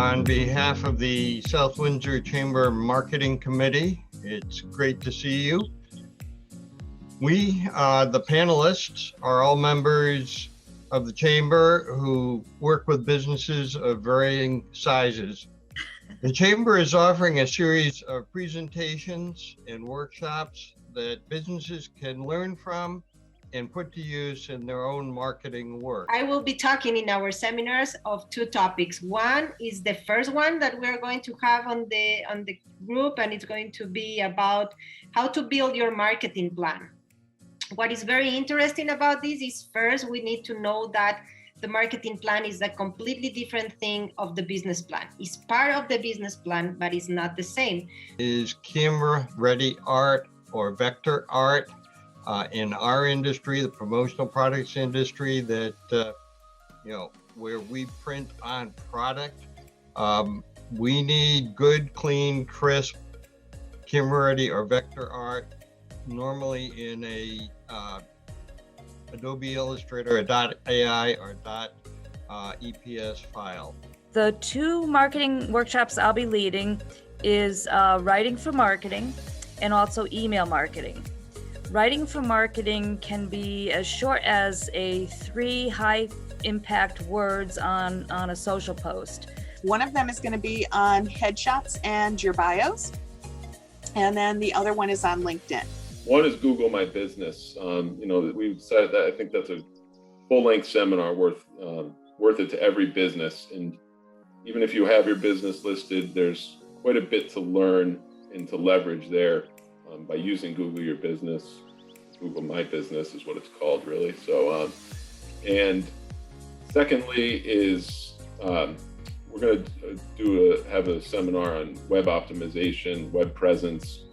on behalf of the South Windsor Chamber Marketing Committee. It's great to see you. We, the panelists, are all members of the Chamber who work with businesses of varying sizes. The Chamber is offering a series of presentations and workshops that businesses can learn from and put to use in their own marketing work. I will be talking in our seminars of two topics. One is the first one that we're going to have on the group, and it's going to be about how to build your marketing plan. What is very interesting about this is, first, we need to know that the marketing plan is a completely different thing of the business plan. It's part of the business plan, but it's not the same. Is camera-ready art or vector art in our industry, the promotional products industry, that where we print on product, we need good, clean, crisp camera-ready or vector art, normally in a Adobe Illustrator, a .ai or .eps file. The two marketing workshops I'll be leading is writing for marketing and also email marketing. Writing for marketing can be as short as 3 high impact words on a social post. One of them is going to be on headshots and your bios, and then the other one is on LinkedIn. One is Google My Business. We've said that I think that's a full-length seminar worth it to every business. And even if you have your business listed, there's quite a bit to learn and to leverage there by using Google Your Business. Google My Business is what it's called, really. So, and secondly is we're going to have a seminar on web optimization, web presence,